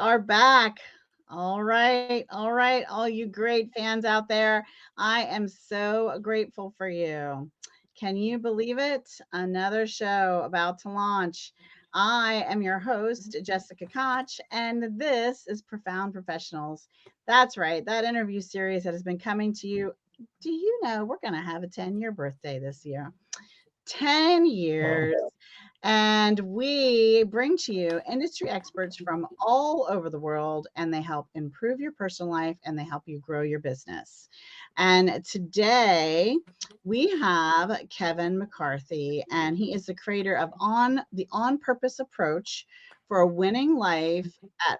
are back. All right. All right. All you great fans out there. I am so grateful for you. Can you believe it? Another show about to launch. I am your host, Jessica Koch, and this is Profound Professionals. That's right. That interview series that has been coming to you. Do you know we're going to have a 10-year birthday this year? 10 Wow. years. And we bring to you industry experts from all over the world, and they help improve your personal life and they help you grow your business. And today we have Kevin McCarthy, and he is the creator of On Purpose approach for a winning life at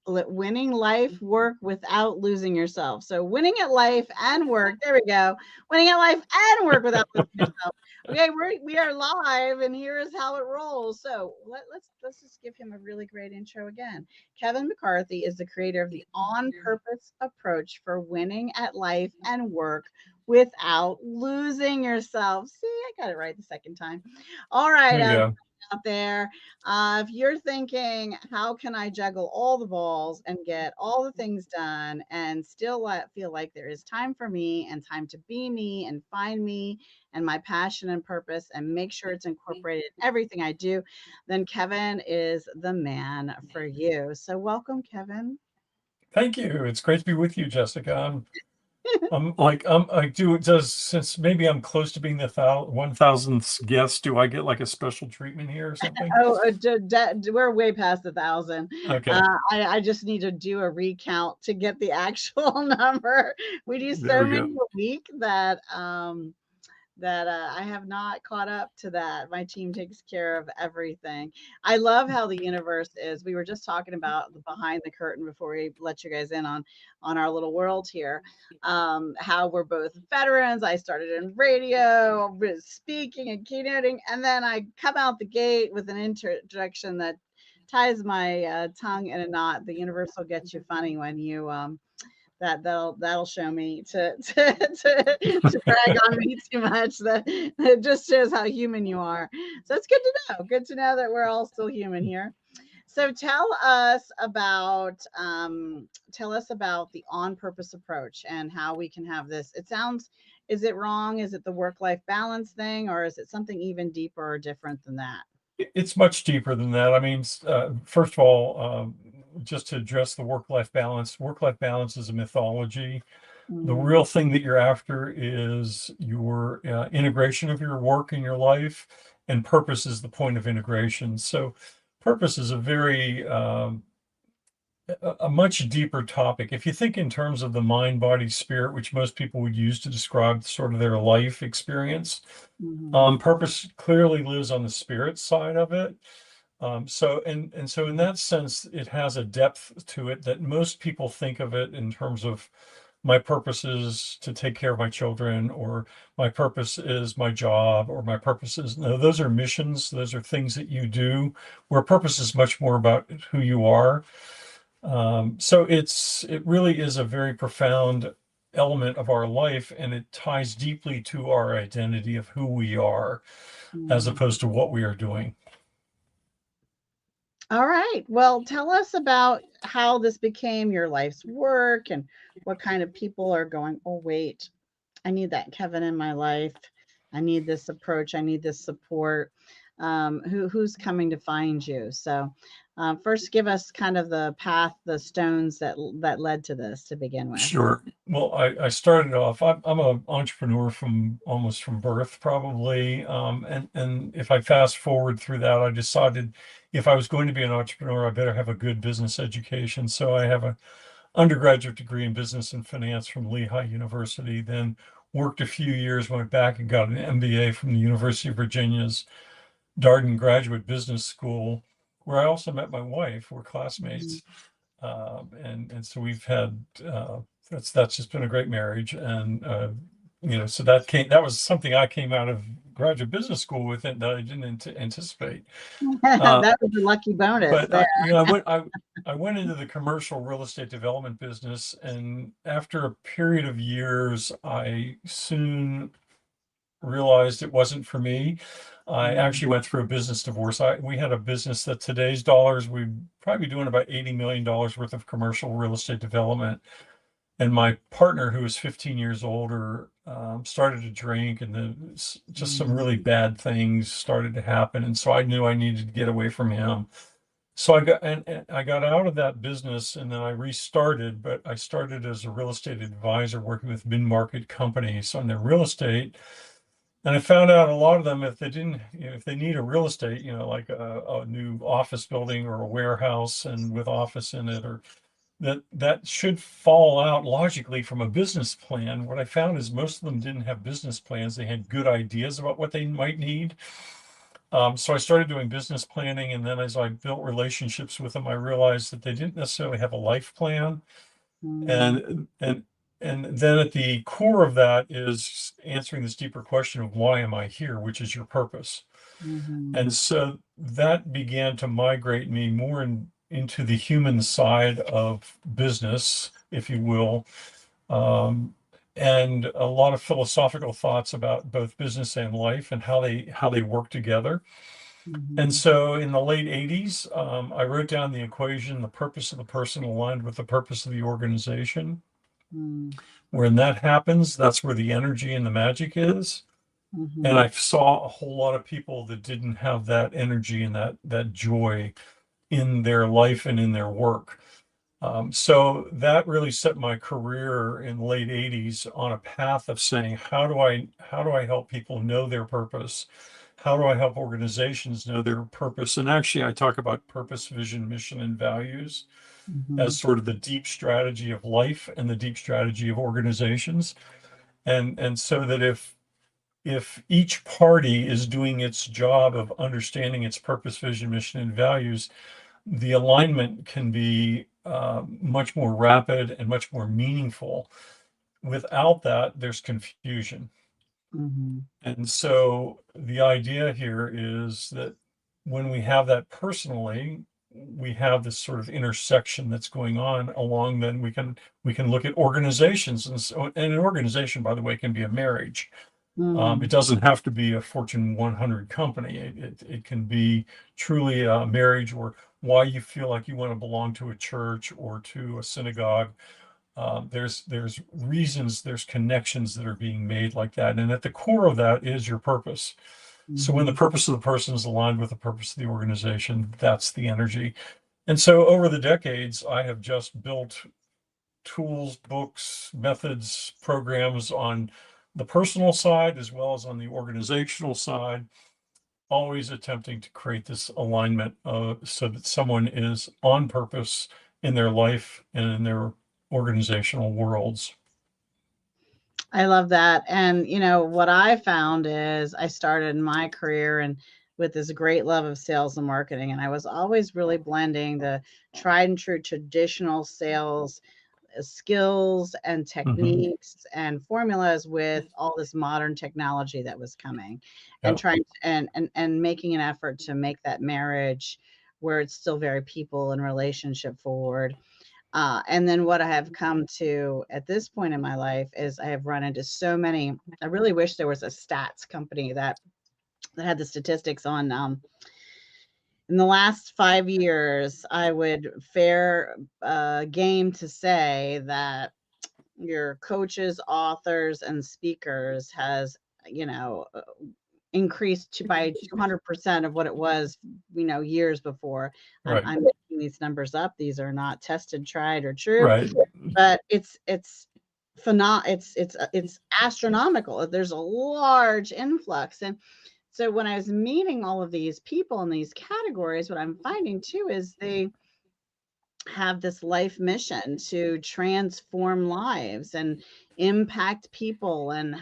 winning life work without losing yourself. So winning at life and work. There we go. Winning at life and work without losing yourself. Okay, we are live, and here is how it rolls. So let's just give him a really great intro again. Kevin McCarthy is the creator of the On Purpose approach for winning at life and work without losing yourself. See, I got it right the second time. All There right, you go. out there. If you're thinking, how can I juggle all the balls and get all the things done and still feel like there is time for me and time to be me and find me and my passion and purpose and make sure it's incorporated in everything I do, then Kevin is the man for you. So, welcome, Kevin. Thank you. It's great to be with you, Jessica. I do. Does since maybe I'm close to being the 1,000th guest, do I get like a special treatment here or something? Oh, we're way past 1,000. Okay, I just need to do a recount to get the actual number. We do there so we go. many a week that I have not caught up to that. My team takes care of everything. I love how the universe is. We were just talking about the behind the curtain before we let you guys in on our little world here. How we're both veterans. I started in radio, with speaking and keynoting, and then I come out the gate with an introduction that ties my tongue in a knot. The universe will get you funny when you that'll show me to brag on me too much. That it just shows how human you are. So it's good to know. Good to know that we're all still human here. So tell us about the on purpose approach and how we can have this. It sounds, is it wrong? Is it the work life balance thing, or is it something even deeper or different than that? It's much deeper than that. I mean, first of all, just to address the work-life balance is a mythology. The Mm, real thing that you're after is your integration of your work in your life, and purpose is the point of integration. So, purpose is a very a much deeper topic. If you think in terms of the mind, body, spirit, which most people would use to describe sort of their life experience, mhm, purpose clearly lives on the spirit side of it. So in that sense, it has a depth to it that most people think of it in terms of my purpose is to take care of my children, or my purpose is my job, or my purpose is no, those are missions, those are things that you do, where purpose is much more about who you are. It really is a very profound element of our life, and it ties deeply to our identity of who we are as mhm. opposed to what we are doing. All right. Well, tell us about how this became your life's work and what kind of people are going, oh, wait, I need that Kevin in my life. I need this approach. I need this support. Who's coming to find you? So, first, give us kind of the path, the stones that led to this to begin with. Sure. Well, I started off, I'm an entrepreneur from almost from birth, probably. And if I fast forward through that, I decided if I was going to be an entrepreneur, I better have a good business education. So I have an undergraduate degree in business and finance from Lehigh University, then worked a few years, went back and got an MBA from the University of Virginia's Darden Graduate Business School, where I also met my wife. We're Mhm. classmates. And so we've had that's just been a great marriage, and so that was something I came out of graduate business school with it that I didn't anticipate. Uh, That was a lucky bonus but there. I went into the commercial real estate development business, and after a period of years, I soon realized it wasn't for me. I Mm, actually went through a business divorce. We had a business that today's dollars, we'd probably be doing about $80 million worth of commercial real estate development. And my partner, who was 15 years older, started to drink, and just some mm, really bad things started to happen. And so I knew I needed to get away from him. So and I got out of that business, and then I restarted, but I started as a real estate advisor working with mid-market companies on their real estate. And I found out a lot of them, if they didn't, if they need a real estate, like a new office building or a warehouse and with office in it, or that should fall out logically from a business plan. What I found is most of them didn't have business plans. They had good ideas about what they might need. So I started doing business planning, and then as I built relationships with them, I realized that they didn't necessarily have a life plan. mm, And then at the core of that is answering this deeper question of why am I here, which is your purpose. mhm, And so that began to migrate me more into the human side of business, if you will, um, and a lot of philosophical thoughts about both business and life and how they work together. And mhm, so in the late 80s, I wrote down the equation, the purpose of the person aligned with the purpose of the organization. mm, When that happens, that's where the energy and the magic is. And mhm, I saw a whole lot of people that didn't have that energy and that joy in their life and in their work. So that really set my career in the late 80s on a path of saying, how do I help people know their purpose? How do I help organizations know their purpose? And actually, I talk about purpose, vision, mission, and values as mhm, sort of the deep strategy of life and the deep strategy of organizations. And so that if each party is doing its job of understanding its purpose, vision, mission, and values, the alignment can be much more rapid and much more meaningful. Without that, there's confusion. mhm, And so the idea here is that when we have that personally, we have this sort of intersection that's going on along, then we can look at organizations. And an organization, by the way, can be a marriage. It mm, doesn't have to be a Fortune 100 company. It can be truly a marriage, or why you feel like you want to belong to a church or to a synagogue. There's reasons, there's connections that are being made like that, and at the core of that is your purpose. So when the mhm, purpose of the person is aligned with the purpose of the organization, that's the energy. And so over the decades, I have just built tools, books, methods, programs on the personal side as well as on the organizational side, always attempting to create this alignment so that someone is on purpose in their life and in their organizational worlds. I love that, and, what I found is I started my career and with this great love of sales and marketing, and I was always really blending the tried and true traditional sales, skills and Mhm. techniques and formulas with all this modern technology that was coming, and Yeah. trying to and making an effort to make that marriage where it's still very people and relationship forward. And then what I have come to at this point in my life is I have run into so many. I really wish there was a stats company that had the statistics on. In the last 5 years, I would fair game to say that your coaches, authors, and speakers has you know uh, increased to by 200% of what it was, years before. Right. I'm making these numbers up. These are not tested, tried, or true, Right. but it's astronomical. There's a large influx, and so when I was meeting all of these people in these categories, what I'm finding too is they have this life mission to transform lives and impact people and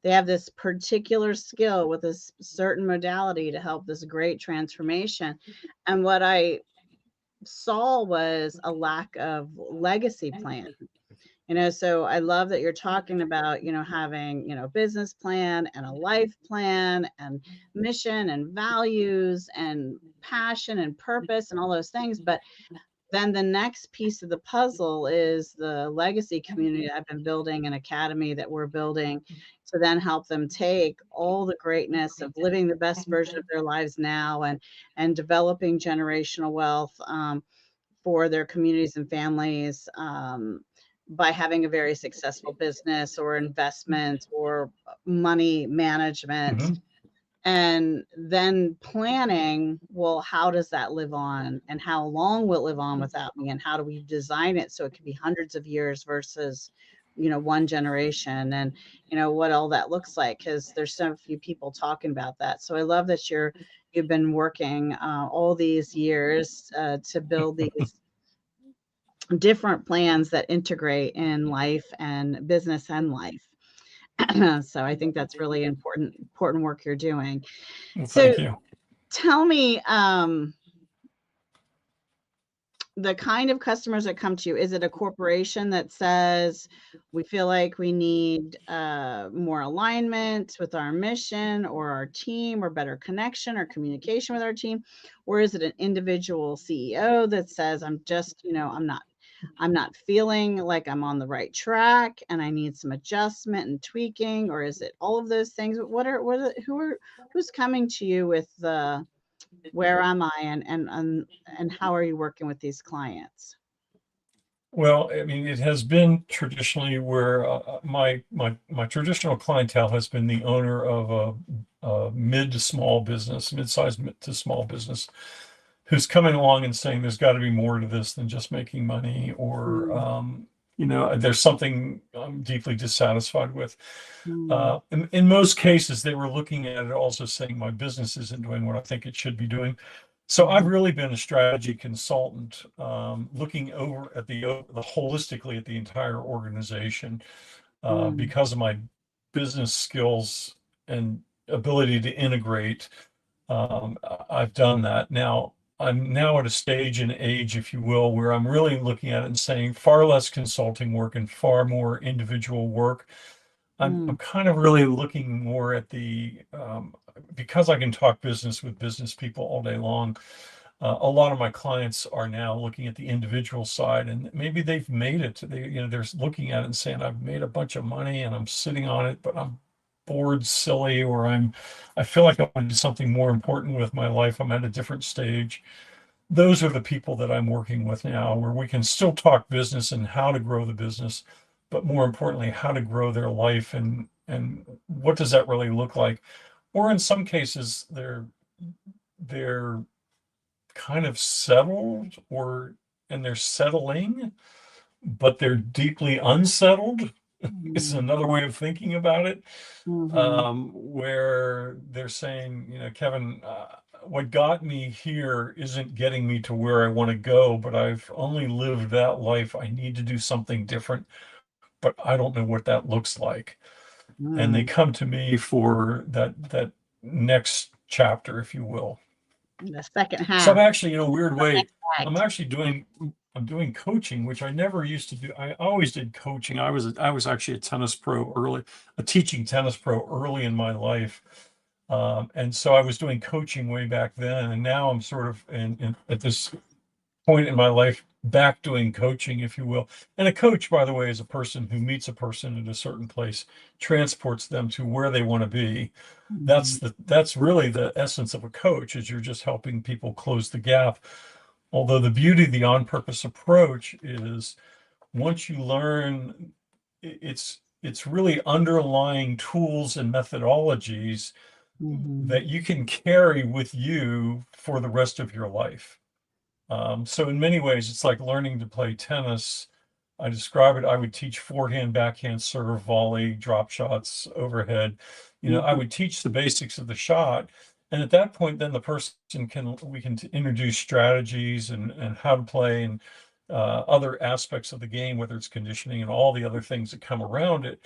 they have this particular skill with this certain modality to help this great transformation. And what I saw was a lack of legacy plan. So I love that you're talking about, having, business plan and a life plan and mission and values and passion and purpose and all those things. But then the next piece of the puzzle is the legacy community I've been building, an academy that we're building to then help them take all the greatness of living the best version of their lives now and developing generational wealth for their communities and families by having a very successful business or investment or money management, Mhm. and then planning, well, how does that live on and how long will it live on without me, and how do we design it so it can be hundreds of years versus one generation, and what all that looks like, because there's so few people talking about that. So I love that you've been working all these years to build these different plans that integrate in life and business and life. So I think that's really important work you're doing. Well, So thank you. tell me, the kind of customers that come to you, is it a corporation that says, we feel like we need more alignment with our mission or our team, or better connection or communication with our team? Or is it an individual CEO that says, I'm not feeling like I'm on the right track and I need some adjustment and tweaking? Or is it all of those things? Who's coming to you with the, where am I, and how are you working with these clients? Well, I mean, it has been traditionally where my traditional clientele has been the owner of a mid to small business, mid-sized to small business, who's coming along and saying there's got to be more to this than just making money, or Mm, there's something I'm deeply dissatisfied with. mm, In most cases, they were looking at it also saying my business isn't doing what I think it should be doing. So I've mhm, really been a strategy consultant, looking over at the holistically at the entire organization, mm, because of my business skills and ability to integrate. I've done that. Now I'm now at a stage and age, if you will, where I'm really looking at it and saying far less consulting work and far more individual work. I'm mm, kind of really looking more at because I can talk business with business people all day long. A lot of my clients are now looking at the individual side, and maybe they've made it. They're looking at it and saying, "I've made a bunch of money and I'm sitting on it, but I'm bored, silly, or I feel like I want to do something more important with my life. I'm at a different stage." Those are the people that I'm working with now, where we can still talk business and how to grow the business, but more importantly, how to grow their life, and what does that really look like? Or in some cases, they're kind of settled, and they're settling, but they're deeply unsettled, is mm, another way of thinking about it. mhm, Where they're saying, Kevin, what got me here isn't getting me to where I want to go, but I've only lived that life. I need to do something different, but I don't know what that looks like. And they mm. come to me for that next chapter, if you will. The second So I'm half, actually, in a weird the way, next I'm act. actually doing coaching, which I never used to do. I always did coaching. I was actually a teaching tennis pro early in my life. And so I was doing coaching way back then, and now I'm sort of at this point in my life back doing coaching, if you will. And a coach, by the way, is a person who meets a person at a certain place, transports them to where they want to be. Mhm, That's really the essence of a coach, is you're just helping people close the gap. Although the beauty of the on-purpose approach is, once you learn, it's really underlying tools and methodologies mhm, that you can carry with you for the rest of your life. So in many ways, it's like learning to play tennis. I describe it, I would teach forehand, backhand, serve, volley, drop shots, overhead. I mhm, would teach the basics of the shot. And at that point, then we can introduce strategies and how to play, and other aspects of the game, whether it's conditioning and all the other things that come around it.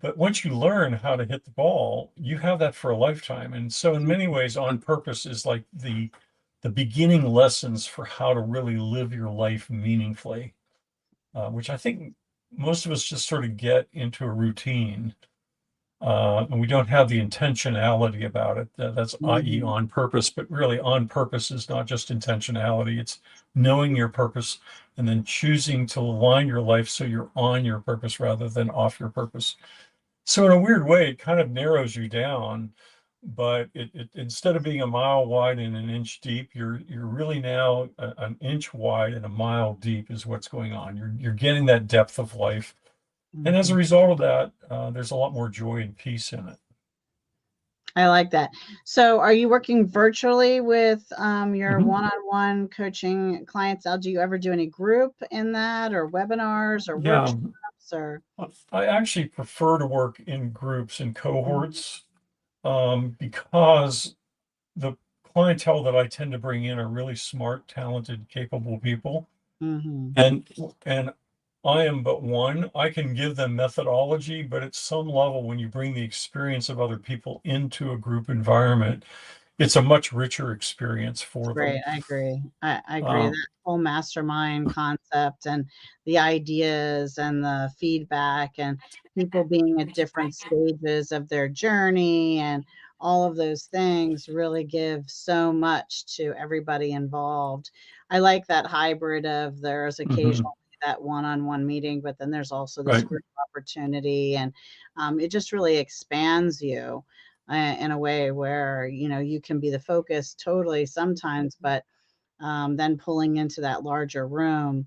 But once you learn how to hit the ball, you have that for a lifetime. And so in many ways, on purpose is like the beginning lessons for how to really live your life meaningfully, which I think most of us just sort of get into a routine. And we don't have the intentionality about it. That's i.e. Mhm. on purpose, but really on purpose is not just intentionality. It's knowing your purpose and then choosing to align your life so you're on your purpose rather than off your purpose. So in a weird way, it kind of narrows you down, but it instead of being a mile wide and an inch deep, you're really now an inch wide and a mile deep is what's going on. You're getting that depth of life. And as a Mhm. result of that, there's a lot more joy and peace in it. I like that. So are you working virtually with, your Mhm. one-on-one coaching clientele? Do you ever do any group in that or webinars or Yeah, workshops or? I actually prefer to work in groups and Mhm. cohorts because the clientele that I tend to bring in are really smart, talented, capable people. Mhm. And and I am but one. I can give them methodology, but at some level, when you bring the experience of other people into a group environment, it's a much richer experience for Right, them. I agree. I agree. Um, That whole mastermind concept and the ideas and the feedback and people being at different stages of their journey and all of those things really give so much to everybody involved. I like that hybrid of there's occasionally mhm, that one-on-one meeting, but then there's also this right. group opportunity, and it just really expands you in a way where you can be the focus totally sometimes, but then pulling into that larger room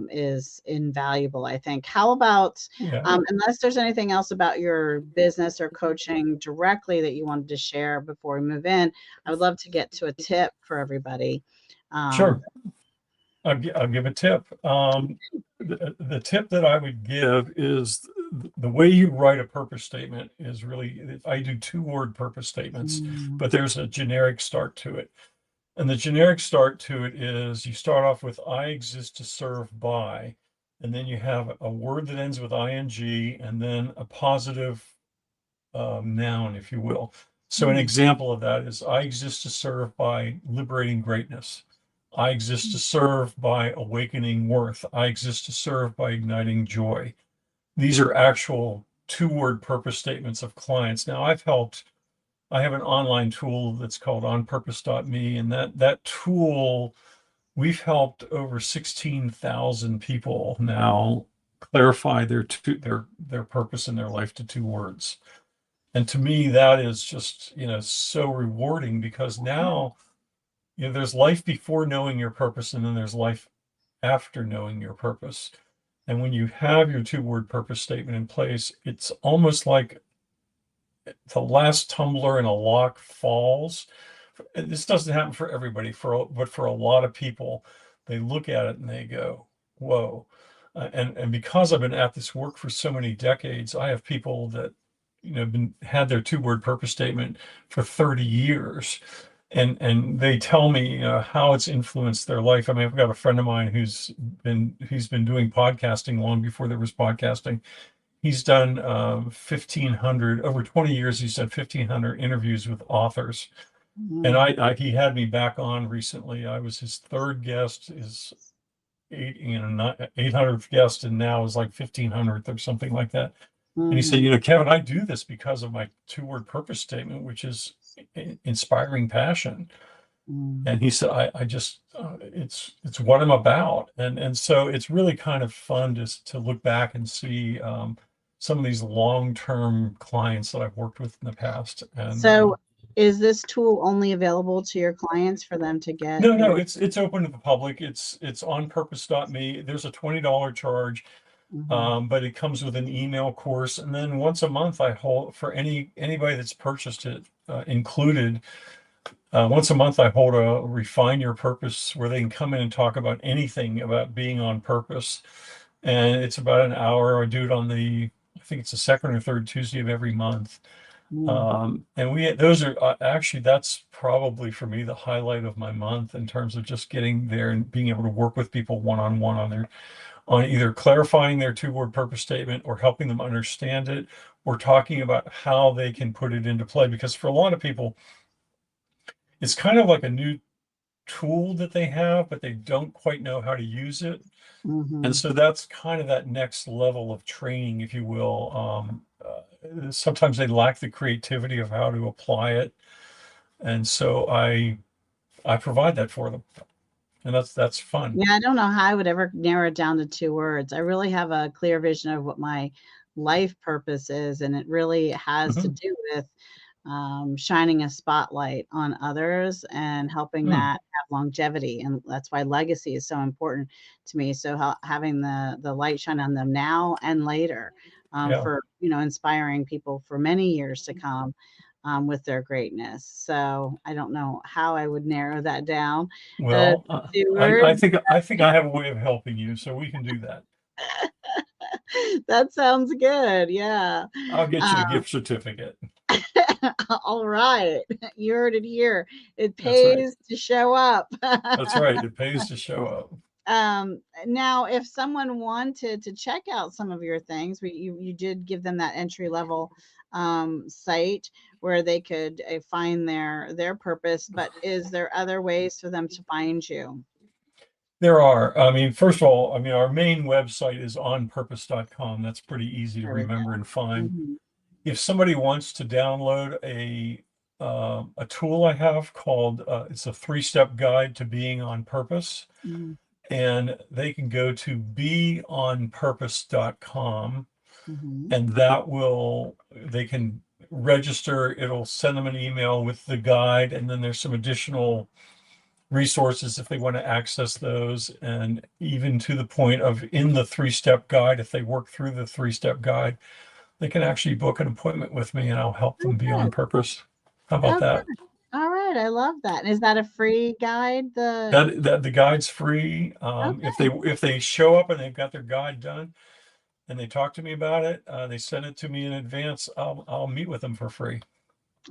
is invaluable, I think. How about, Yeah, unless there's anything else about your business or coaching directly that you wanted to share before we move in, I would love to get to a tip for everybody. Um, sure. I'll give a tip. The tip that I would give is the way you write a purpose statement is really, I do two-word purpose statements, mm, but there's a generic start to it. And the generic start to it is you start off with I exist to serve by, and then you have a word that ends with ing, and then a positive noun, if you will. So an mm, example of that is I exist to serve by liberating greatness. I exist to serve by awakening worth. I exist to serve by igniting joy. These are actual two-word purpose statements of clients. Now I have an online tool that's called onpurpose.me, and that tool, we've helped over 16,000 people now clarify their purpose in their life to two words. And to me, that is just, so rewarding because now, there's life before knowing your purpose, and then there's life after knowing your purpose. And when you have your two-word purpose statement in place, it's almost like the last tumbler in a lock falls. This doesn't happen for everybody, but for a lot of people, they look at it and they go, "Whoa!" And because I've been at this work for so many decades, I have people that had their two-word purpose statement for 30 years, and they tell me how it's influenced their life. I mean, I've got a friend of mine who's been doing podcasting long before there was podcasting. He's done 1,500 over 20 years. He's done 1,500 interviews with authors, and mm, he had me back on recently. I was his third guest, his 800th guest, and now is like 1,500th or something like that. And he said, mhm, Kevin, I do this because of my two-word purpose statement, which is inspiring passion. mm. And he said, I just, it's what I'm about. And so it's really kind of fun to look back and see some of these long-term clients that I've worked with in the past. And So is this tool only available to your clients for them to get no, the? no, it's open to the public. It's on purpose.me. There's a $20 charge, Mhm, but it comes with an email course. And then once a month, I hold for anybody that's purchased it, included. Once a month, I hold a Refine Your Purpose where they can come in and talk about anything about being on purpose. And it's about an hour. I do it on I think it's the second or third Tuesday of every month. mm, And those are actually, that's probably for me the highlight of my month in terms of just getting there and being able to work with people one on one on either clarifying their two-word purpose statement or helping them understand it or talking about how they can put it into play. Because for a lot of people, it's kind of like a new tool that they have, but they don't quite know how to use it. And mhm. so that's kind of that next level of training, if you will, sometimes they lack the creativity of how to apply it. And so I provide that for them. And that's fun. Yeah, I don't know how I would ever narrow it down to 2 words. I really have a clear vision of what my life purpose is, and it really has to Mhm. do with, shining a spotlight on others and helping Mm, that have longevity, and that's why legacy is so important to me. So having the light shine on them now and later, yeah. for, inspiring people for many years to come, with their greatness. So I don't know how I would narrow that down, to Well, 2 I words. think I have a way of helping you, so we can do that. That sounds good, yeah. I'll get you a Um, gift certificate. all right, you heard it here. It That's right. pays to show up. That's right. It pays to show up. Now, if someone wanted to check out some of your things, you did give them that entry level site where they could find their purpose, but is there other ways for them to find you? There are. I mean, first of all, I mean, our main website is onpurpose.com. That's pretty easy to There we remember and go. find. Mhm, If somebody wants to download a tool I have called it's a 3-step guide to being on purpose, mhm, and they can go to beonpurpose.com, mhm, and that will they can register. It'll send them an email with the guide, and then there's some additional resources if they want to access those, and even to the point of in the 3-step guide, if they work through the 3-step guide, they can actually book an appointment with me and I'll help them be on good. purpose. How about Oh, that? good. All right, I love that. Is that a free guide? That the guide's free. Okay. If they show up and they've got their guide done and they talk to me about it, they send it to me in advance. I'll meet with them for free.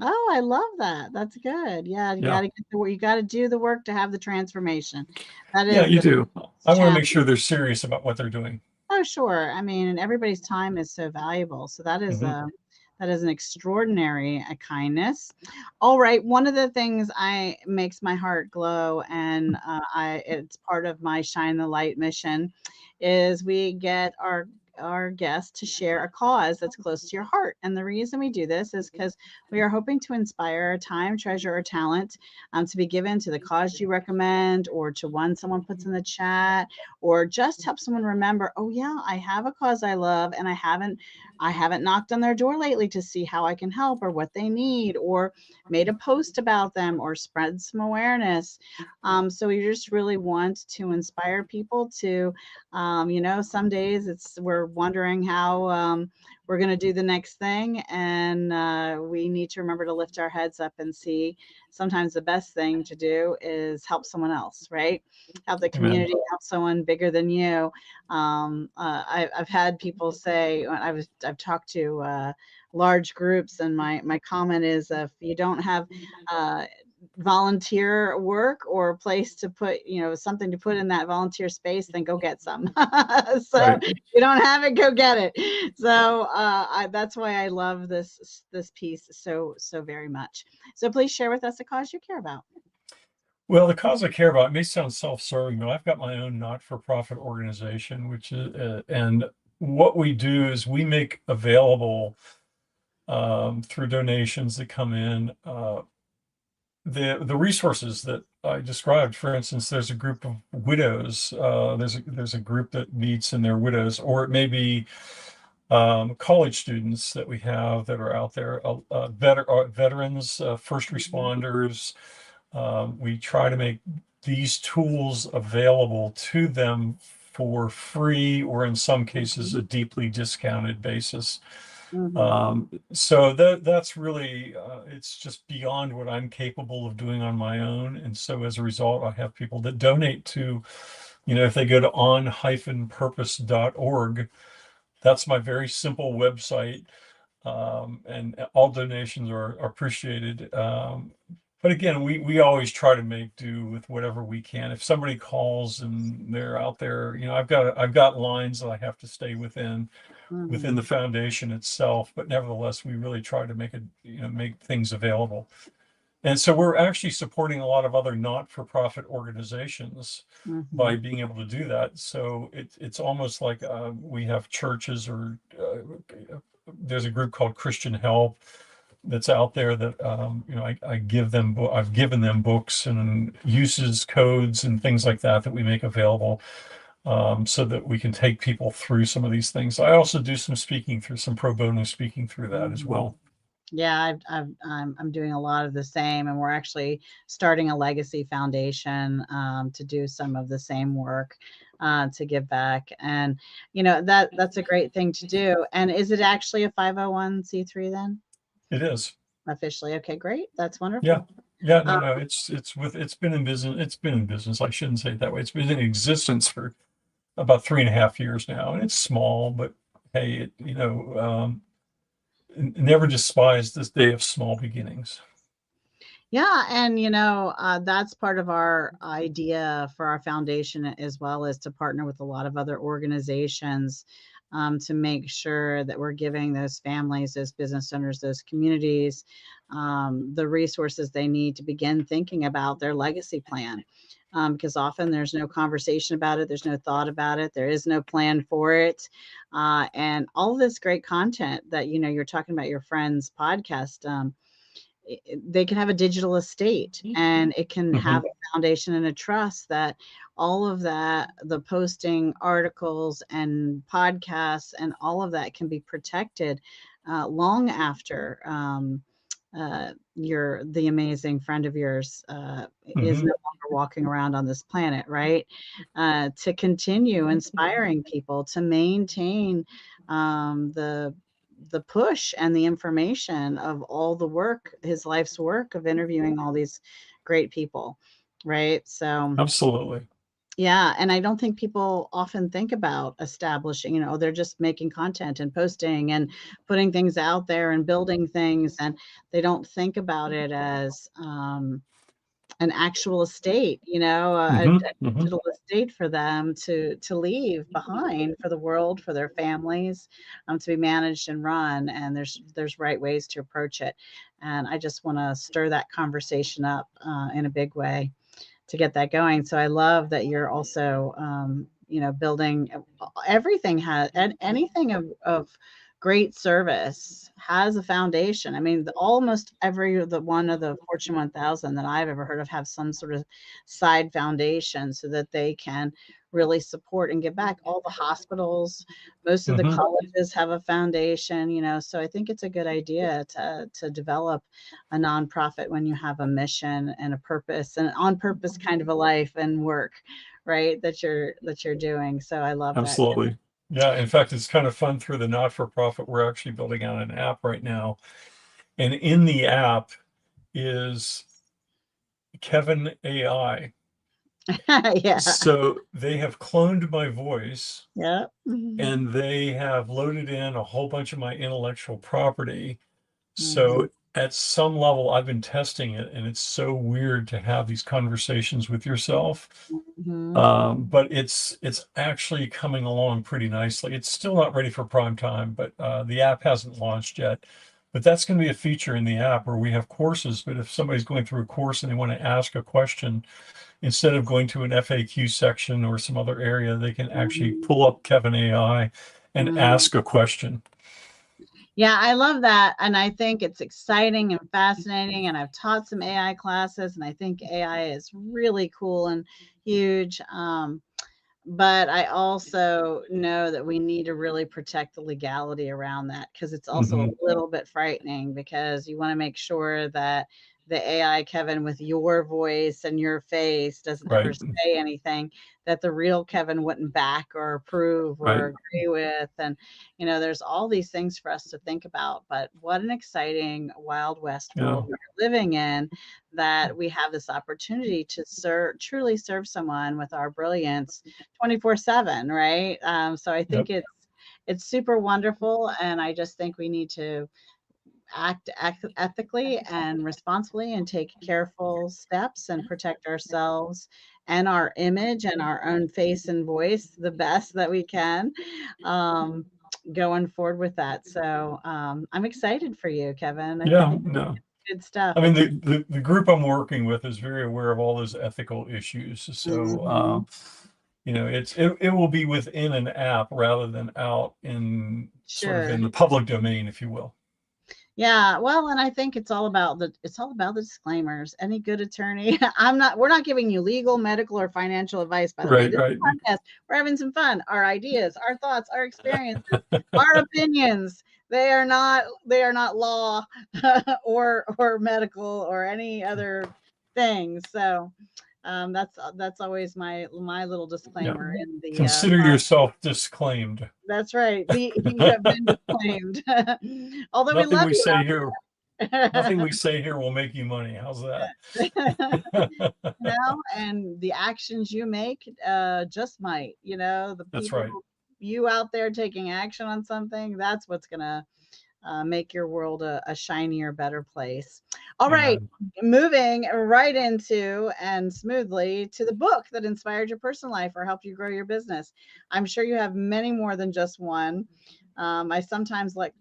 Oh, I love that. That's good. Yeah, you Yeah, gotta get the work. You gotta do the work to have the transformation. That yeah, is you the do. I want to make challenge. sure they're serious about what they're doing. Oh, sure. I mean, and everybody's time is so valuable. So Hmm. that is an extraordinary kindness. All right. One of the things I makes my heart glow, and I it's part of my shine the light mission, is we get our guests to share a cause that's close to your heart. And the reason we do this is because we are hoping to inspire time, treasure, or talent to be given to the cause you recommend, or to one someone puts in the chat, or just help someone remember, oh yeah, I have a cause I love, and I haven't knocked on their door lately to see how I can help or what they need, or made a post about them, or spread some awareness. So we just really want to inspire people to, some days we're wondering how we're going to do the next thing, and we need to remember to lift our heads up and see sometimes the best thing to do is help someone else, right? Help the Amen. community, help someone bigger than you. I've had people say, I've talked to large groups, and my comment is, if you don't have uh, volunteer work or a place to put, something to put in that volunteer space, then go get some. So Right. you don't have it, go get it. So that's why I love this piece so very much. So please share with us a cause you care about. Well, the cause I care about, it may sound self-serving, but I've got my own not-for-profit organization, which is, and what we do is we make available through donations that come in, the resources that I described. For instance, there's a group of widows. There's a group that meets and they're widows, or it may be college students that we have that are out there, veterans, first Mhm, responders. We try to make these tools available to them for free, or in some cases, mhm, a deeply discounted basis. mhm, So that's really, it's just beyond what I'm capable of doing on my own. And so as a result, I have people that donate to, if they go to on-purpose.org, that's my very simple website, and all donations are appreciated. But again, we always try to make do with whatever we can. If somebody calls and they're out there, I've got lines that I have to stay within the mhm, foundation itself. But nevertheless, we really try to make things available. And so we're actually supporting a lot of other not-for-profit organizations by mhm, being able to do that. So it's almost like we have churches or there's a group called Christian Help that's out there that I give them. I've given them books and uses codes and things like that we make available, so that we can take people through some of these things. I also do some speaking through some pro bono speaking through that as well. Yeah, I'm doing a lot of the same, and we're actually starting a legacy foundation to do some of the same work, to give back. And that's a great thing to do. And is it actually a 501(c)(3) then? It is. Officially? Okay, great. That's Yeah. wonderful. Yeah, Um, no, it's been in business. It's been in business. I shouldn't say it that way. It's been in existence for about 3.5 years now, and it's small, but hey, never despise this day of small beginnings. Yeah, and that's part of our idea for our foundation as well, is to partner with a lot of other organizations, to make sure that we're giving those families, those business owners, those communities, the resources they need to begin thinking about their legacy plan. Because often there's no conversation about it, there's no thought about it, there is no plan for it, and all this great content that you're talking about, your friend's podcast. They can have a digital estate, and it can Hmm. have a foundation and a trust that all of that, the posting articles and podcasts and all of that, can be protected long after the amazing friend of yours is Hmm. no longer walking around on this planet, right? To continue inspiring people to maintain the push and the information of all the work, his life's work of interviewing all these great people, right? So, Absolutely. yeah, and I don't think people often think about establishing, they're just making content and posting and putting things out there and building things, and they don't think about it as an actual estate, a Hmm. Hmm. digital estate for them to leave behind for the world, for their families, to be managed and run. And there's right ways to approach it. And I just want to stir that conversation up in a big way to get that going. So I love that you're also, building. Everything has, and anything of great service has a foundation. I mean, almost every the one of the Fortune 1000 that I've ever heard of have some sort of side foundation so that they can really support and give back. All the hospitals, most of the Hmm. colleges have a foundation. So I think it's a good idea to develop a nonprofit when you have a mission and a purpose, and on purpose kind of a life and work, right? That you're doing. So I love that. Absolutely. Yeah. In fact, it's kind of fun through the not-for-profit. We're actually building out an app right now, and in the app is Kevin AI. Yeah. So they have cloned my voice, Yeah. Mhm. and they have loaded in a whole bunch of my intellectual property. Mhm. So at some level, I've been testing it, and it's so weird to have these conversations with yourself. Mhm. But it's actually coming along pretty nicely. It's still not ready for prime time, but the app hasn't launched yet. But that's going to be a feature in the app where we have courses. But if somebody's going through a course and they want to ask a question, instead of going to an FAQ section or some other area, they can actually Mhm. pull up Kevin AI and Mhm. ask a question. Yeah, I love that, and I think it's exciting and fascinating, and I've taught some AI classes, and I think AI is really cool and huge. But I also know that we need to really protect the legality around that, because it's also Hmm. a little bit frightening, because you want to make sure that the AI Kevin with your voice and your face doesn't ever Right. say anything that the real Kevin wouldn't back or approve or Right. agree with. And, there's all these things for us to think about. But what an exciting Wild West Yeah. world we're living in, that we have this opportunity to truly serve someone with our brilliance 24/7, right? So I think Yep. it's super wonderful, and I just think we need to act ethically and responsibly and take careful steps and protect ourselves and our image and our own face and voice the best that we can, um, going forward with that. So I'm excited for you, Kevin. I think Yeah. it's No. good stuff. I mean, It's the group I'm working with is very aware of all those ethical issues. So Mhm. it will be within an app rather than out in sort of Sure. in the public domain, if you will. Yeah, well, and I think it's all about the disclaimers. Any good attorney, we're not giving you legal, medical, or financial advice, by the way. Right, This right. podcast, we're having some fun. Our ideas, our thoughts, our experiences, our opinions. They are not law or medical or any other thing. So that's always my little Yeah. disclaimer in the Consider yourself disclaimed. that's right. You have been disclaimed. Although we Nothing love we you say out here, nothing there. we say here will make you money. How's that? And the actions you make just might, the That's people, right. you out there taking action on something, that's what's gonna make your world a shinier, better place. All right, Amen. moving right into and smoothly to the book that inspired your personal life or helped you grow your business. I'm sure you have many more than just one. I sometimes let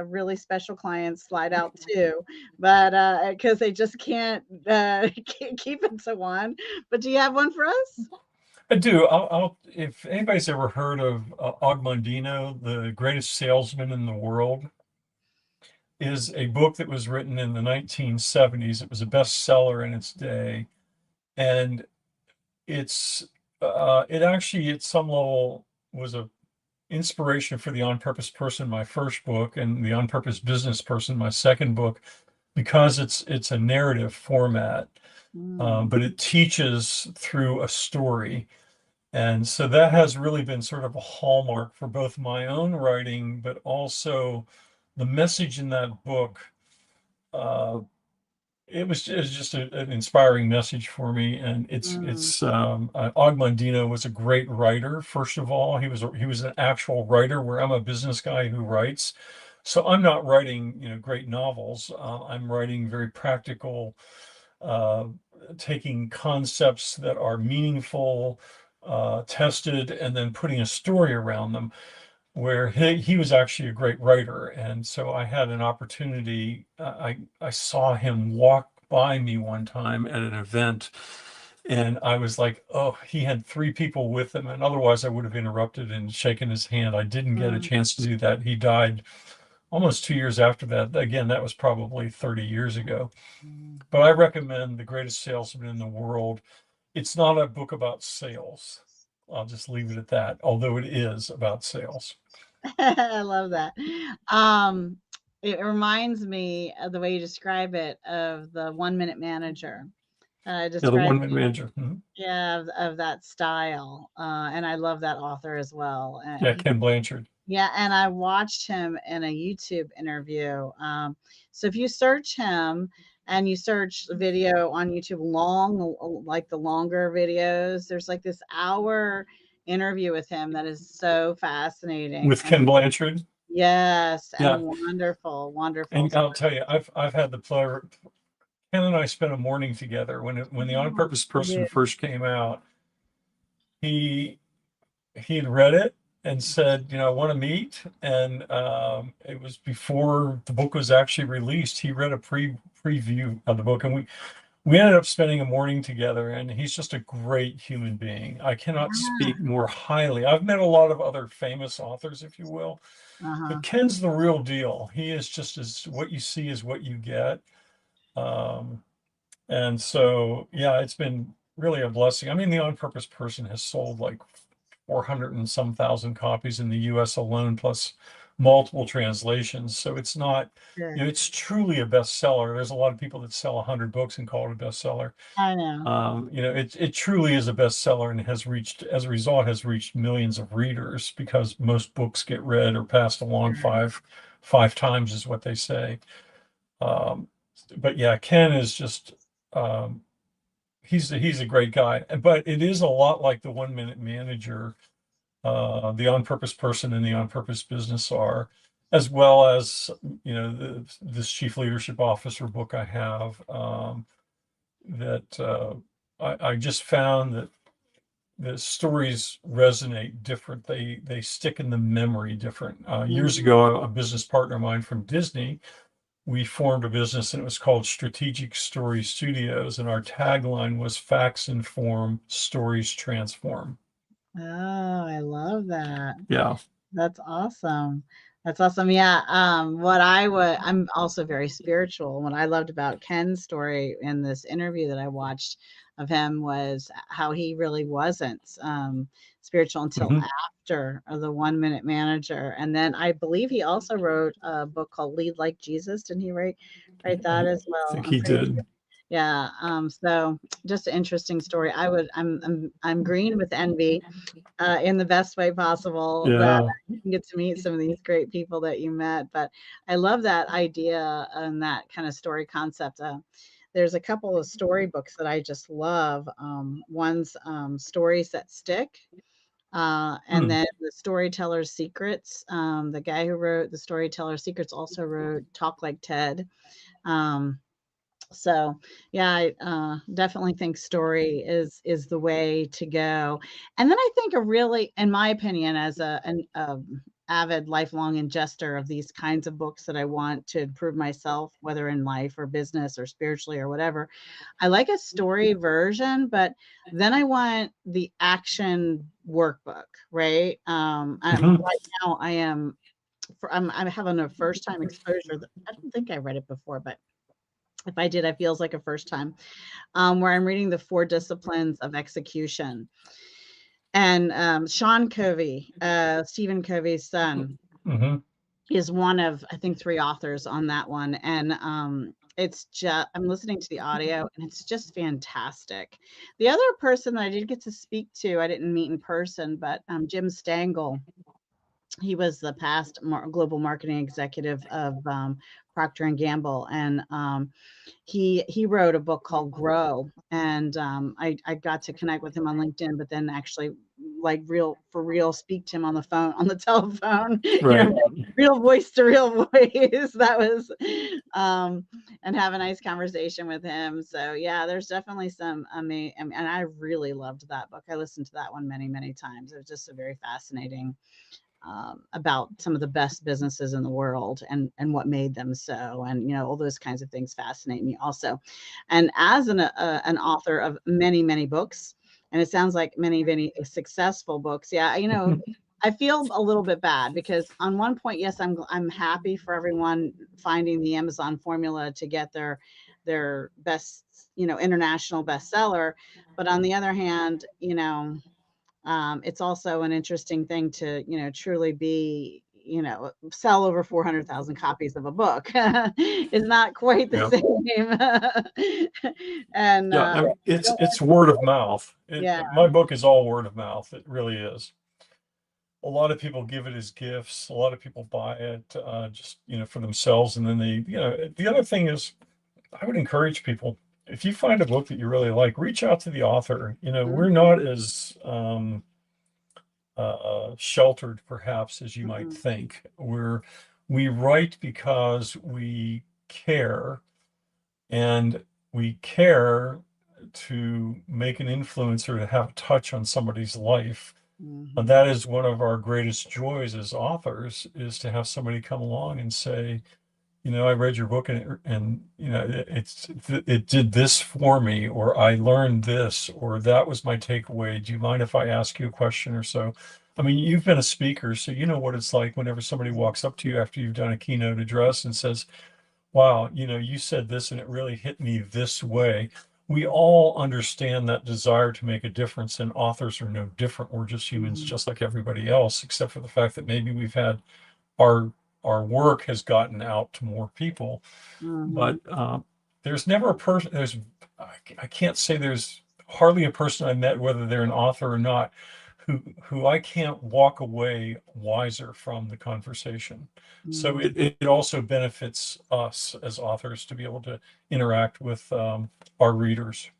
really special clients slide out too, but because they just can't keep it to one. But do you have one for us? I do. If anybody's ever heard of Ogmandino, the greatest salesman in the world, is a book that was written in the 1970s. It was a bestseller in its day, and it's it actually at some level was a inspiration for the On Purpose Person, my first book, and the On Purpose Business Person, my second book, because it's a narrative format, Mm, but it teaches through a story. And so that has really been sort of a hallmark for both my own writing, but also the message in that book. Uh, it was just an inspiring message for me, and mm, Og Mondino was a great writer. First of all, he was an actual writer, where I'm a business guy who writes. So I'm not writing, great novels. I'm writing very practical, uh, taking concepts that are meaningful, tested, and then putting a story around them, where he was actually a great writer. And so I had an opportunity. I saw him walk by me one time at an event, and I was like, oh, he had three people with him, and otherwise I would have interrupted and shaken his hand. I didn't get a mm, chance to do that. He died almost 2 years after that. Again, that was probably 30 years ago. mm. But I recommend The Greatest Salesman in the World. It's not a book about sales. I'll just leave it at that, although it is about sales. I love that. Um, it reminds me of the way you describe it of the 1 Minute Manager. Yeah, the Describe, one-man manager. Mhm. yeah, of that style, and I love that author as well. Yeah, Ken Blanchard. Yeah, and I watched him in a YouTube interview. So if you search him and you search the video on YouTube, like the longer videos, there's like this hour interview with him that is so fascinating. With And Ken Blanchard. yes, and Yeah, wonderful, wonderful. and I'll tell you, I've had the pleasure. Ken and I spent a morning together when the On Oh, Purpose you Person did. first came out. He he had read it and said, I want to meet. And it was before the book was actually released. He read a preview of the book, and we ended up spending a morning together. And he's just a great human being. I cannot speak Yeah. more highly. I've met a lot of other famous authors, if you will, but Uh-huh. Ken's the real deal. He is just as what you see is what you get. Um, and so, yeah, it's been really a blessing. I mean, the On Purpose Person has sold like 400 and some thousand copies in the US alone, plus multiple translations. So it's not, Sure. it's truly a bestseller. There's a lot of people that sell 100 books and call it a bestseller. I know. It truly is a bestseller, and has reached, as a result, has reached millions of readers, because most books get read or passed along Sure. five times is what they say. Um, but yeah, Ken is just, um, he's a great guy. But it is a lot like the 1 Minute Manager, the On Purpose Person and the On Purpose Business are, as well as, this Chief Leadership Officer book I have, that I just found that the stories resonate different. They stick in the memory different. Years Mm, ago, a business partner of mine from Disney, we formed a business, and it was called Strategic Story Studios, and our tagline was "Facts Inform, Stories Transform." Oh, I love that. Yeah. That's awesome. That's awesome. Yeah. I'm also very spiritual. What I loved about Ken's story in this interview that I watched of him was how he really wasn't spiritual until Hmm. after the 1 Minute Manager. And then I believe he also wrote a book called Lead Like Jesus. Didn't he write that I as well? think I'm he pretty did. yeah. So just an interesting story. I'm green with envy in the best way possible that Yeah. you can get to meet some of these great people that you met. But I love that idea and that kind of story concept. There's a couple of storybooks that I just love. One's Stories That Stick. And Hmm. then The Storyteller's Secrets. The guy who wrote The Storyteller's Secrets also wrote Talk Like Ted. Um, so yeah, I definitely think story is the way to go. And then I think a really, in my opinion, as an avid lifelong ingester of these kinds of books that I want to improve myself, whether in life or business or spiritually or whatever, I like a story version, but then I want the action workbook, right? Hmm. Right now I'm having a first time exposure that I don't think I read it before, but if I did, it feels like a first time, where I'm reading the Four Disciplines of Execution. And Sean Covey, Stephen Covey's son, Hmm. is one of, I think, three authors on that one. And it's just, I'm listening to the audio and it's just fantastic. The other person that I did get to speak to, I didn't meet in person, but Jim Stangl. He was the past global marketing executive of Procter and Gamble, and he wrote a book called Grow, and I got to connect with him on LinkedIn, but then actually like real for real speak to him on the phone on the telephone, Right. real voice to real voice. That was and have a nice conversation with him. So yeah, there's definitely some and I really loved that book. I listened to that one many times. It was just a very fascinating about some of the best businesses in the world and what made them so, and all those kinds of things fascinate me also. And as an author of many books, and it sounds like many successful books, yeah, I feel a little bit bad because on one point, yes, I'm happy for everyone finding the Amazon formula to get their best, international bestseller, but on the other hand, it's also an interesting thing to, truly be, sell over 400,000 copies of a book is not quite the Yeah. same. And Yeah. I mean, I don't it's word of mouth. yeah. My book is all word of mouth. It really is. A lot of people give it as gifts. A lot of people buy it just for themselves, and then the other thing is, I would encourage people, if you find a book that you really like, reach out to the author. We're Mhm, not as sheltered perhaps as you might mhm, think. We write because we care, and we care to make an influence or to have a touch on somebody's life. And mhm, that is one of our greatest joys as authors, is to have somebody come along and say, I read your book, and it did this for me, or I learned this, or that was my takeaway. Do you mind if I ask you a question or so? I mean, you've been a speaker, so you know what it's like whenever somebody walks up to you after you've done a keynote address and says, wow, you said this and it really hit me this way. We all understand that desire to make a difference, and authors are no different. We're just humans, mhm, just like everybody else, except for the fact that maybe we've had our our work has gotten out to more people. mhm, But there's never a person. I can't say there's hardly a person I met, whether they're an author or not, who I can't walk away wiser from the conversation. So mhm. it also benefits us as authors to be able to interact with our readers.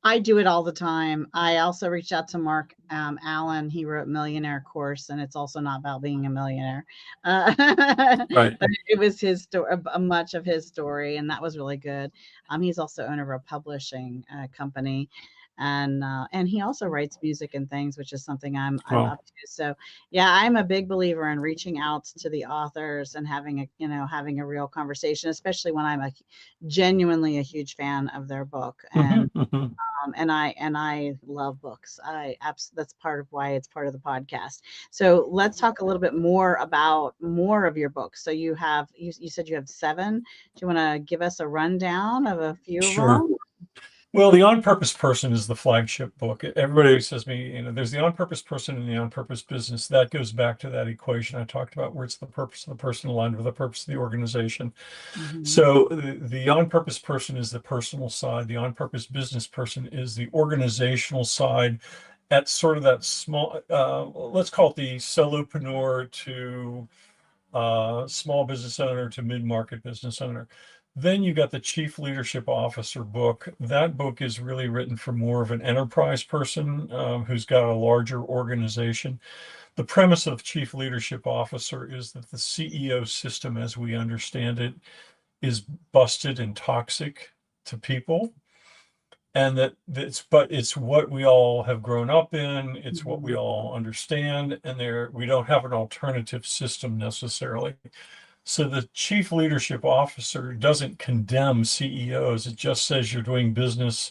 I do it all the time. I also reached out to Mark Allen. He wrote Millionaire Course, and it's also not about being a millionaire. Right. But it was his story, much of his story, and that was really good. He's also owner of a publishing company. and he also writes music and things, which is something I'm Well, up to. So yeah, I'm a big believer in reaching out to the authors and having having a real conversation, especially when I'm a genuinely a huge fan of their book. mhm, mhm. And I love books. That's part of why it's part of the podcast. So let's talk a little bit more about more of your books. So you said you have seven. Do you want to give us a rundown of a few of Sure. them? Well, the on-purpose person is the flagship book. Everybody says to me, there's the on-purpose person and the on-purpose business. That goes back to that equation I talked about, where it's the purpose of the person aligned with the purpose of the organization. Hmm. So the on-purpose person is the personal side. The on-purpose business person is the organizational side at sort of that small, let's call it the solopreneur to small business owner to mid-market business owner. Then you got the Chief Leadership Officer book. That book is really written for more of an enterprise person who's got a larger organization. The premise of Chief Leadership Officer is that the CEO system, as we understand it, is busted and toxic to people. And but it's what we all have grown up in. It's what we Hmm. all understand, and we don't have an alternative system necessarily. So the chief leadership officer doesn't condemn CEOs. It just says you're doing business.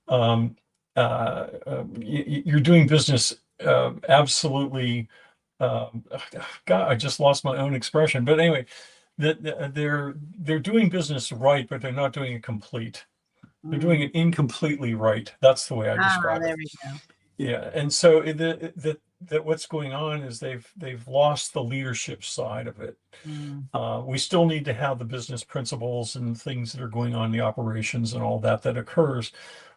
Um, you're doing business absolutely. Um, God, I just lost my own expression. But anyway, that they're doing business right, but they're not doing it complete. They're doing Mm. it incompletely right. That's the way I Ah, describe it. there we go. Yeah, and so that what's going on is they've lost the leadership side of it. Mm. We still need to have the business principles and things that are going on in the operations and all that occurs.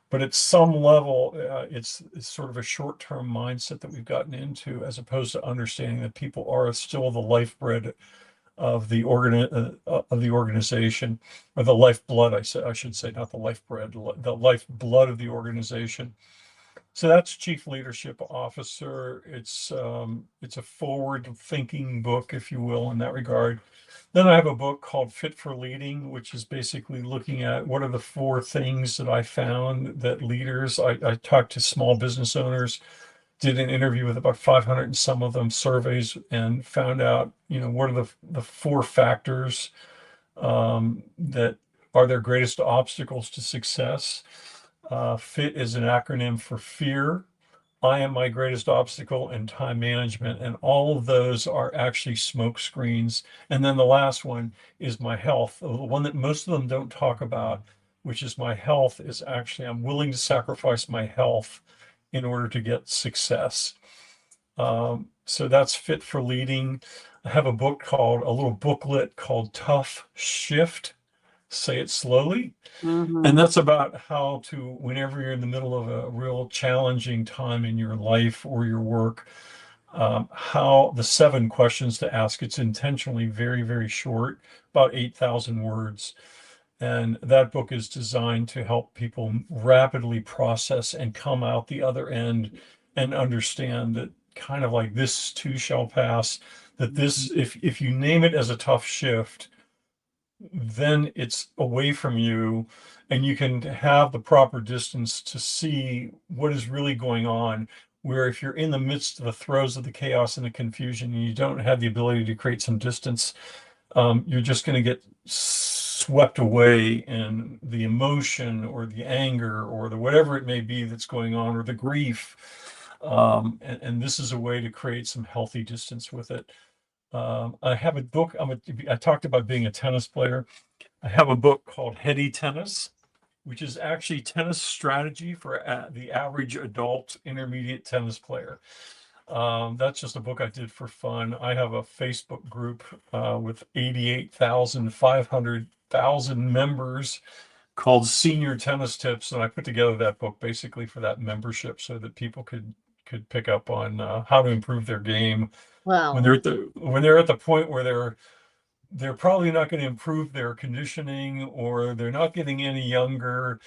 But at some level, it's sort of a short-term mindset that we've gotten into, as opposed to understanding that people are still the lifeblood of the organization, or the lifeblood. I should say, not the lifeblood, the lifeblood of the organization. So that's Chief Leadership Officer. It's a forward-thinking book, if you will, in that regard. Then I have a book called Fit for Leading, which is basically looking at what are the four things that I found that leaders. I talked to small business owners, did an interview with about 500 and some of them surveys, and found out, what are the four factors that are their greatest obstacles to success. FIT is an acronym for fear, I am my greatest obstacle, and time management. And all of those are actually smoke screens. And then the last one is my health, the one that most of them don't talk about, which is my health is actually, I'm willing to sacrifice my health in order to get success. So that's Fit for Leading. I have a little booklet called Tough Shift. Say it slowly. And Hmm. that's about how to, whenever you're in the middle of a real challenging time in your life or your work, how the 7 questions to ask. It's intentionally very, very short, about 8,000 words. And that book is designed to help people rapidly process and come out the other end and understand that, kind of like, this too shall pass, that Hmm. if you name it as a tough shift, then it's away from you, and you can have the proper distance to see what is really going on. Where if you're in the midst of the throes of the chaos and the confusion and you don't have the ability to create some distance, you're just going to get swept away in the emotion or the anger or the whatever it may be that's going on, or the grief. And this is a way to create some healthy distance with it. I have a book. I talked about being a tennis player. I have a book called Heady Tennis, which is actually tennis strategy for the average adult intermediate tennis player. That's just a book I did for fun. I have a Facebook group with 88,500,000 members called Senior Tennis Tips, and I put together that book basically for that membership so that people could pick up on how to improve their game when Well, they're at the point where they're probably not going to improve their conditioning, or they're not getting any younger.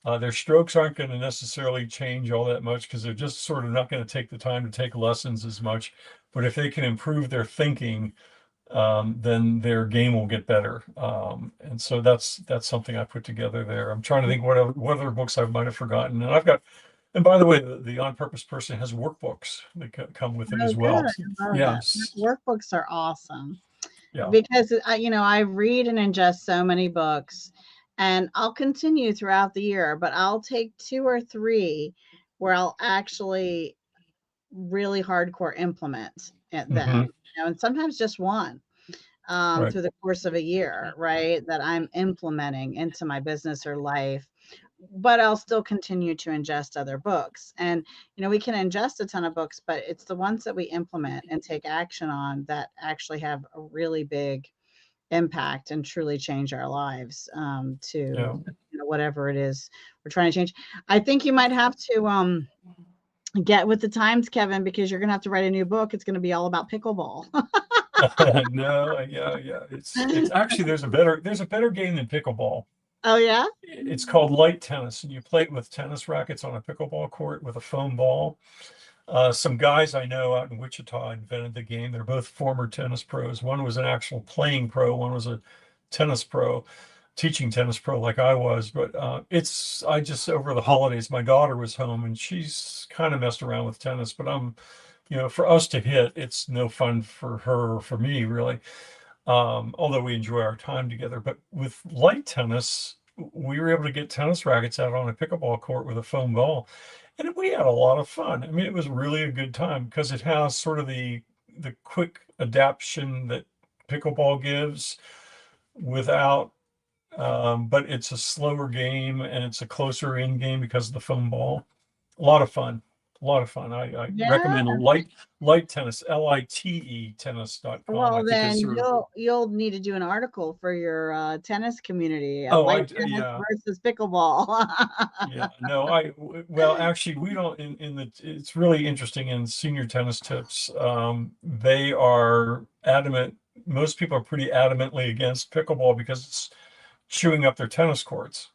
Their strokes aren't going to necessarily change all that much because they're just sort of not going to take the time to take lessons as much. But if they can improve their thinking, then their game will get better. And so that's something I put together there. I'm trying to think what other books I might have forgotten. And I've got, and by the way, the On Purpose person has workbooks that come with it Oh, as good. well. I love it. Yes. Workbooks are awesome Yeah. because I read and ingest so many books, and I'll continue throughout the year, but I'll take two or three where I'll actually really hardcore implement them, Hmm. and sometimes just one Right. through the course of a year, right? That I'm implementing into my business or life, but I'll still continue to ingest other books. And, we can ingest a ton of books, but it's the ones that we implement and take action on that actually have a really big impact and truly change our lives to, Yeah. whatever it is we're trying to change. I think you might have to get with the times, Kevin, because you're going to have to write a new book. It's going to be all about pickleball. No, yeah, yeah. It's actually there's a better game than pickleball. Oh, yeah? It's called light tennis, and you play it with tennis rackets on a pickleball court with a foam ball. Some guys I know out in Wichita invented the game. They're both former tennis pros. One was an actual playing pro, one was a tennis pro, teaching tennis pro like I was. But I just, over the holidays, my daughter was home and she's kind of messed around with tennis, but for us to hit, it's no fun for her or for me, really. Although we enjoy our time together. But with light tennis, we were able to get tennis rackets out on a pickleball court with a foam ball, and we had a lot of fun. I mean, it was really a good time because it has sort of the quick adaptation that pickleball gives without, but it's a slower game and it's a closer in game because of the foam ball. A lot of fun. A lot of fun. I Yeah. recommend light tennis, LITE tennis.com. I Well, think is then sort of. you'll need to do an article for your tennis community, Oh, light tennis yeah. versus pickleball. Yeah, no, well, actually, we don't, it's really interesting in senior tennis tips. They are adamant, most people are pretty adamantly against pickleball because it's chewing up their tennis courts.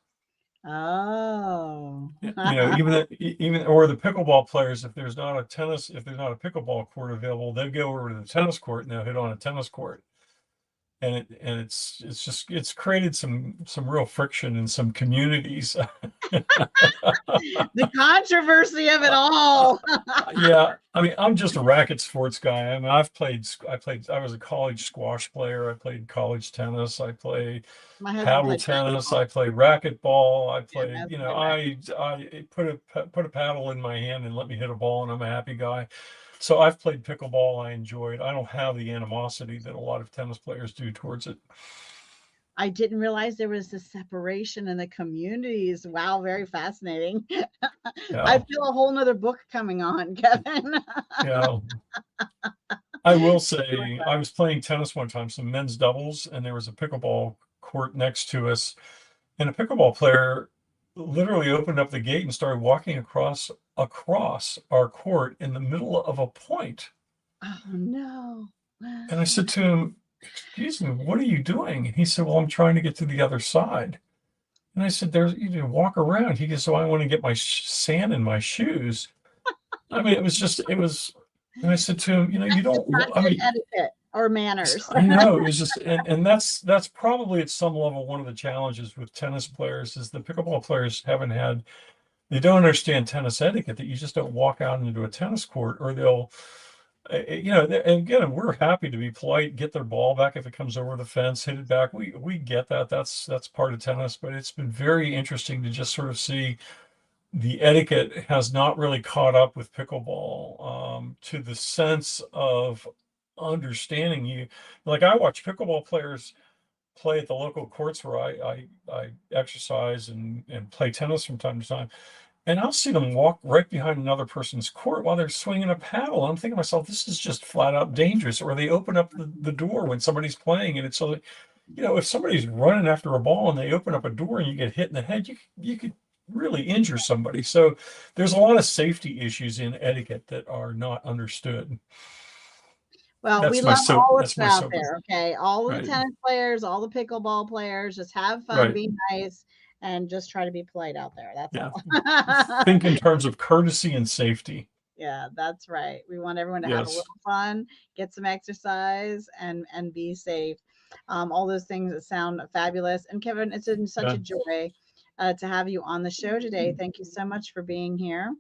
Oh. Or the pickleball players, if there's not a pickleball court available, they'll go over to the tennis court and they'll hit on a tennis court. It's created some real friction in some communities. The controversy of it Uh, uh, all. yeah, I mean, I'm just a racket sports guy. I mean, I was a college squash player. I played college tennis. I played My husband paddle played tennis. basketball. I played racquetball. I Yeah, my played, husband played I put a paddle in my hand and let me hit a ball, and I'm a happy guy. So I've played pickleball. I enjoy it. I don't have the animosity that a lot of tennis players do towards it. I didn't realize there was this separation in the communities. Wow, very fascinating. I Yeah, feel a whole nother book coming on, Kevin. yeah. I will say I was playing tennis one time, some men's doubles, and there was a pickleball court next to us. And a pickleball player literally opened up the gate and started walking across our court in the middle of a point. Oh no. And I said to him, "Excuse me, what are you doing?" And he said, "Well, I'm trying to get to the other side." And I said, "There's you can walk around." He goes, "So I want to get my sand in my shoes." I mean, it was. And I said to him, you It's don't. not I good mean, etiquette or manners. I know it was just, and that's probably at some level one of the challenges with tennis players is the pickleball players they don't understand tennis etiquette, that you just don't walk out into a tennis court or they'll and again, we're happy to be polite, get their ball back if it comes over the fence, hit it back. We get that. That's part of tennis, but it's been very interesting to just sort of see the etiquette has not really caught up with pickleball, to the sense of understanding you. Like I watch pickleball players play at the local courts where I exercise and play tennis from time to time. And I'll see them walk right behind another person's court while they're swinging a paddle. I'm thinking to myself, this is just flat out dangerous. Or they open up the door when somebody's playing, and it's so, if somebody's running after a ball and they open up a door and you get hit in the head, you could really injure somebody. So there's a lot of safety issues in etiquette that are not understood. Well, we That's my love soap. all of That's you my out soap. there, okay? All of the Right. tennis players, all the pickleball players, just have fun, Right. be nice, and just try to be polite out there. That's Yeah. all. Think in terms of courtesy and safety. Yeah, that's right. We want everyone to have a little Yes. fun, get some exercise, and be safe. All those things that sound fabulous. And Kevin, it's been such Yeah. a joy to have you on the show today. Thank you so much for being here.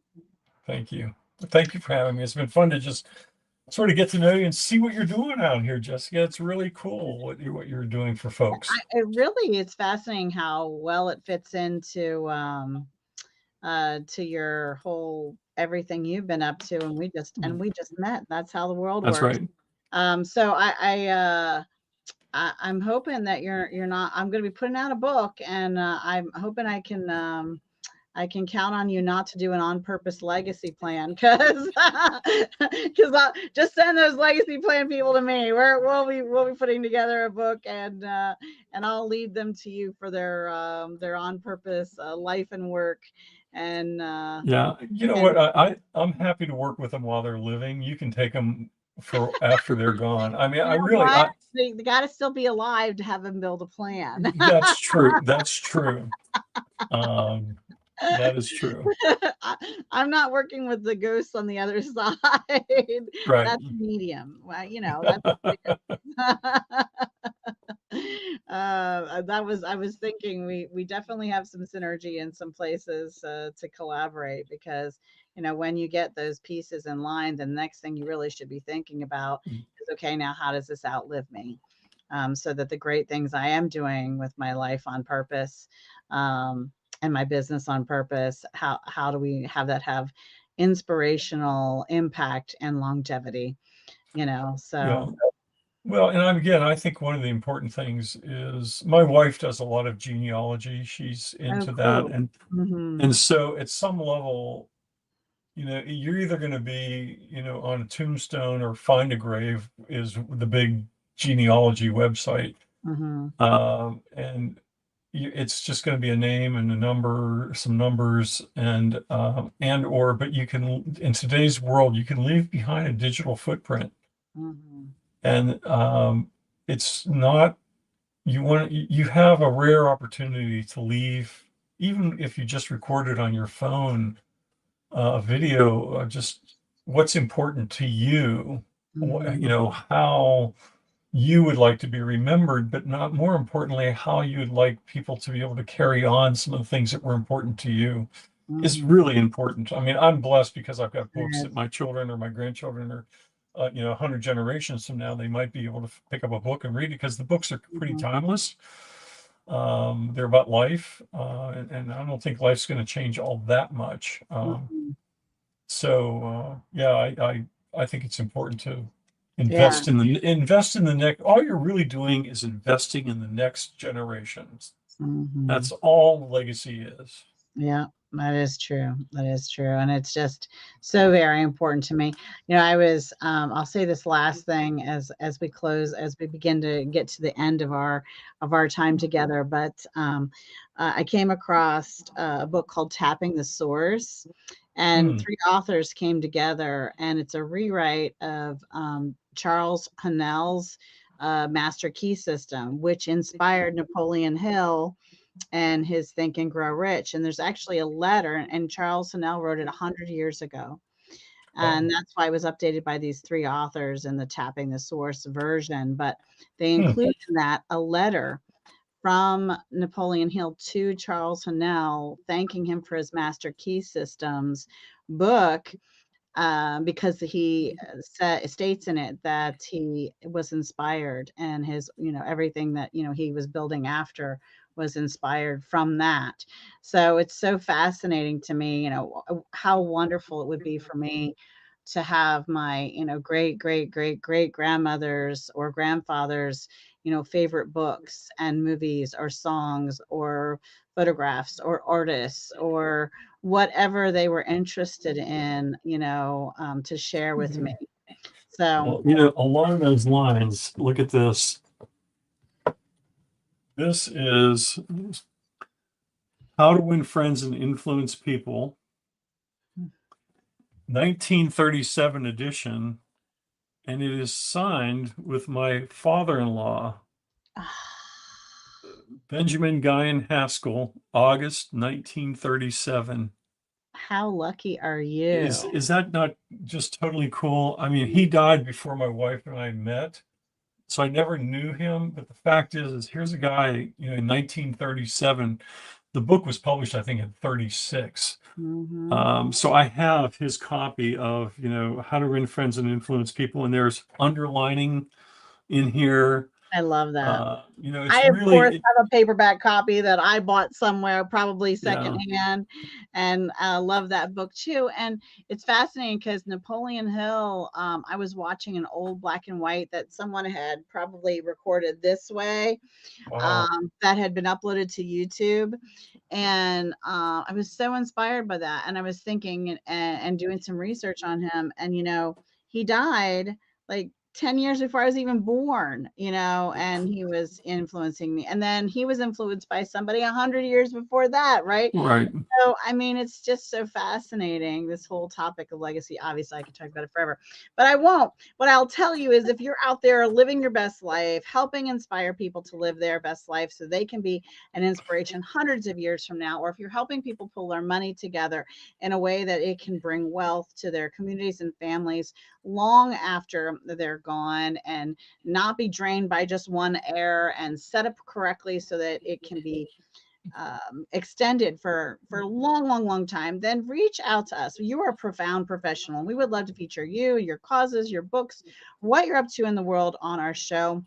Thank you. Thank you for having me. It's been fun to just sort of get to know you and see what you're doing out here, Jessica. It's really cool what you're doing for folks. It really it's fascinating how well it fits into to your whole everything you've been up to, and we just met. That's how the world That's works. right. So I'm hoping that you're not. I'm going to be putting out a book, and I'm hoping I can count on you not to do an on purpose legacy plan because just send those legacy plan people to me. We'll be putting together a book and I'll lead them to you for their on purpose life and work and Yeah. You know and what? I'm happy to work with them while they're living. You can take them for after they're gone. I mean, you I know really, what they got to still be alive to have them build a plan. that's true. That's true. Um, that is true. I, I'm not working with the ghosts on the other side. Right. That's medium. Well, you know, that's that was I was thinking we definitely have some synergy in some places to collaborate because when you get those pieces in line, the next thing you really should be thinking about is okay, now how does this outlive me? So that the great things I am doing with my life on purpose and my business on purpose, how do we have that have inspirational impact and longevity? Yeah. So Well, and I think one of the important things is my wife does a lot of genealogy. She's oh, into that. cool. Hmm. And so at some level, you're either going to be, on a tombstone or find a grave is the big genealogy website. Hmm. And it's just going to be a name and a number, some numbers, but you can, in today's world, you can leave behind a digital footprint. Hmm. And it's not, you have a rare opportunity to leave, even if you just record it on your phone, a video, just what's important to you, Hmm. how you would like to be remembered, but not more importantly, how you'd like people to be able to carry on some of the things that were important to you is Hmm. really important. I mean, I'm blessed because I've got books that Yes. my children or my grandchildren are, 100 generations from now, they might be able to pick up a book and read it because the books are pretty Hmm. timeless. They're about life, and I don't think life's going to change all that much. Hmm. Yeah, I think it's important to Yeah. invest in the next. All you're really doing is investing in the next generations. Hmm. That's all legacy is. Yeah, that is true. That is true. And it's just so very important to me. I'll say this last thing as we close, as we begin to get to the end of our time together. But I came across a book called Tapping the Source, and Hmm. three authors came together, and it's a rewrite of Charles Honnell's Master Key System, which inspired Napoleon Hill and his Think and Grow Rich. And there's actually a letter, and Charles Honnell wrote it 100 years ago. And Wow. that's why it was updated by these three authors in the Tapping the Source version. But they Hmm. include in that a letter from Napoleon Hill to Charles Honnell, thanking him for his Master Key Systems book, because he states in it that he was inspired and his, everything that, he was building after was inspired from that. So it's so fascinating to me, how wonderful it would be for me to have my, great, great, great, great grandmothers or grandfathers, favorite books and movies or songs or photographs or artists or whatever they were interested in, to share with me. So, Well, along those lines, look at this. This is How to Win Friends and Influence People, 1937 edition, and it is signed with my father-in-law, Benjamin Guyon Haskell, August 1937. how lucky are Is you? is that not just totally cool? I mean, he died before my wife and I met, so I never knew him. But the fact is here's a guy, in 1937. The book was published, I think, in 36. Hmm. So I have his copy of, How to Win Friends and Influence People, and there's underlining in here. I love that. It's I, of course, really, have a paperback copy that I bought somewhere, probably yeah, secondhand, and love that book too. And it's fascinating because Napoleon Hill, I was watching an old black and white that someone had probably recorded this way, wow, that had been uploaded to YouTube. And I was so inspired by that. And I was thinking and doing some research on him. And, he died like 10 years before I was even born, and he was influencing me. And then he was influenced by somebody 100 years before that, right? right. So, I mean, it's just so fascinating, this whole topic of legacy. Obviously, I could talk about it forever, but I won't. What I'll tell you is if you're out there living your best life, helping inspire people to live their best life so they can be an inspiration hundreds of years from now, or if you're helping people pull their money together in a way that it can bring wealth to their communities and families long after they're gone and not be drained by just one error and set up correctly so that it can be extended for a long, long, long time, then reach out to us. You are a profound professional. We would love to feature you, your causes, your books, what you're up to in the world on our show.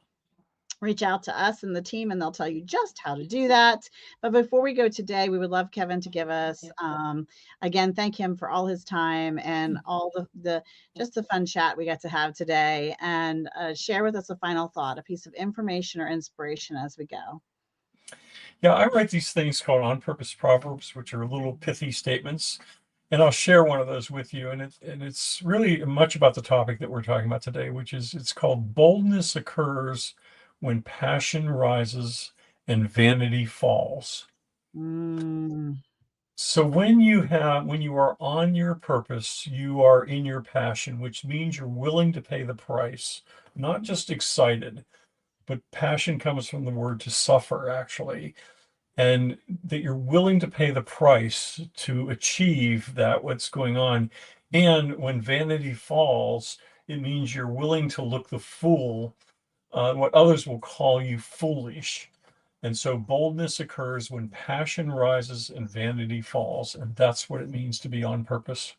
Reach out to us and the team, and they'll tell you just how to do that. But before we go today, we would love Kevin to give us, again, thank him for all his time and all the just the fun chat we got to have today, and share with us a final thought, a piece of information or inspiration as we go. Yeah, I write these things called on purpose proverbs, which are little pithy statements. And I'll share one of those with you. And it's really much about the topic that we're talking about today, which is it's called boldness occurs when passion rises and vanity falls. Mm, So when you are on your purpose, you are in your passion, which means you're willing to pay the price, not just excited, but passion comes from the word to suffer, actually, and that you're willing to pay the price to achieve that what's going on. And when vanity falls, it means you're willing to look the fool, what others will call you foolish. And so boldness occurs when passion rises and vanity falls. And that's what it means to be on purpose.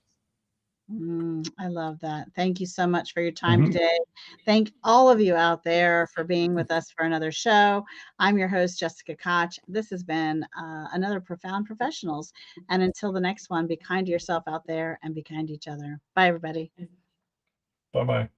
I love that. Thank you so much for your time Mhm. today. Thank all of you out there for being with us for another show. I'm your host, Jessica Koch. This has been another Profound Professionals. And until the next one, be kind to yourself out there and be kind to each other. Bye, everybody. Bye bye.